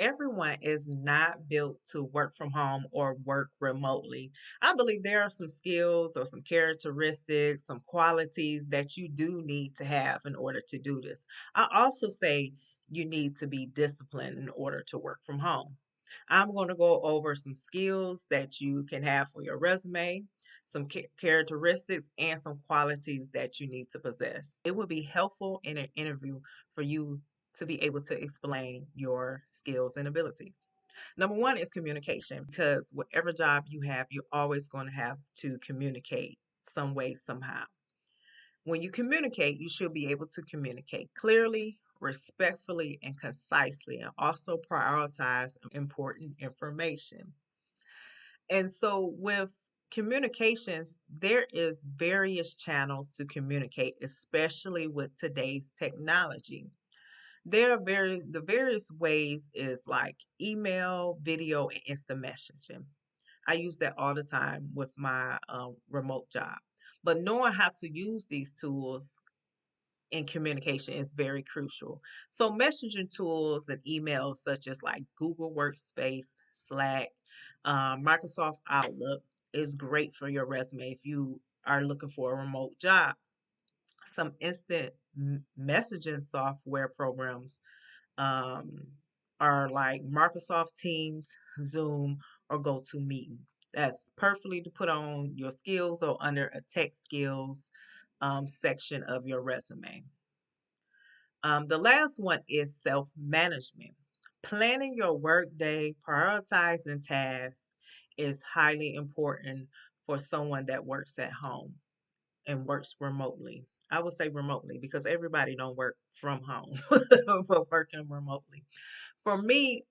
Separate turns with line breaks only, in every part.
Everyone is not built to work from home or work remotely. I believe there are some skills or some characteristics, some qualities that you do need to have in order to do this. I also say you need to be disciplined in order to work from home. I'm going to go over some skills that you can have for your resume, some characteristics, and some qualities that you need to possess. It would be helpful in an interview for you to be able to explain your skills and abilities. Number one is communication, because whatever job you have, you're always going to have to communicate some way, somehow. When you communicate, you should be able to communicate clearly, respectfully, and concisely, and also prioritize important information. And so with communications, there is various channels to communicate, especially with today's technology. There are various ways is like email, video, and instant messaging. I use that all the time with my remote job. But knowing how to use these tools in communication is very crucial. So messaging tools and emails such as like Google Workspace, Slack, Microsoft Outlook is great for your resume if you are looking for a remote job. Some instant messaging software programs um, are like Microsoft Teams, Zoom, or GoToMeeting. That's perfectly to put on your skills or under a tech skills section of your resume. The last one is self management. Planning your workday, prioritizing tasks is highly important for someone that works at home and works remotely. I would say remotely because everybody don't work from home, but working remotely. For me,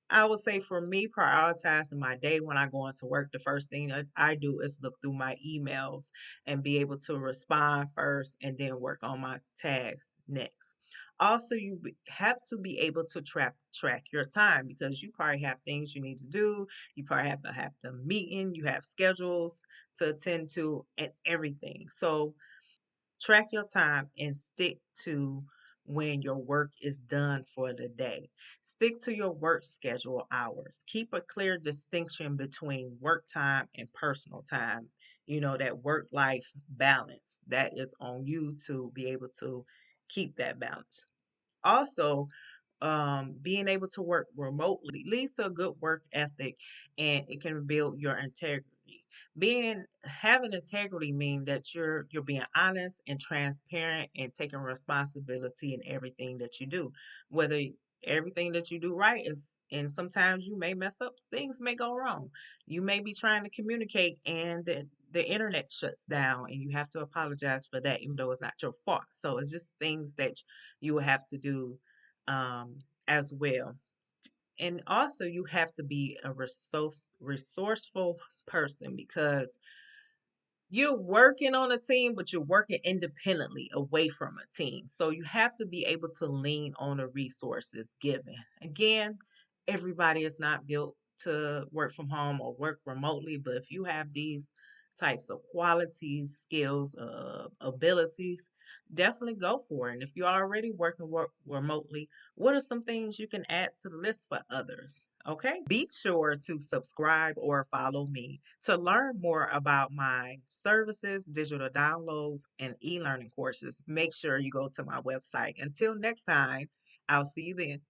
I would say for me, prioritizing my day when I go into work, the first thing that I do is look through my emails and be able to respond first and then work on my tasks next. Also, have to be able to track your time because you probably have things you need to do. You probably have the meeting, you have schedules to attend to, and everything. So track your time and stick to when your work is done for the day. Stick to your work schedule hours. Keep a clear distinction between work time and personal time. You know, that work life balance. That is on you to be able to keep that balance. Also, being able to work remotely leads to a good work ethic and it can build your integrity. Being having integrity means that you're being honest and transparent and taking responsibility in everything that you do. Whether everything that you do right is, and sometimes you may mess up, things may go wrong. You may be trying to communicate and the internet shuts down and you have to apologize for that even though it's not your fault. So it's just things that you will have to do as well. And also, you have to be a resourceful person because you're working on a team, but you're working independently away from a team. So you have to be able to lean on the resources given. Again, everybody is not built to work from home or work remotely, but if you have these types of qualities, skills, abilities, definitely go for it. And if you're already working remotely, what are some things you can add to the list for others? Okay. Be sure to subscribe or follow me to learn more about my services, digital downloads, and e learning courses. Make sure you go to my website. Until next time, I'll see you then.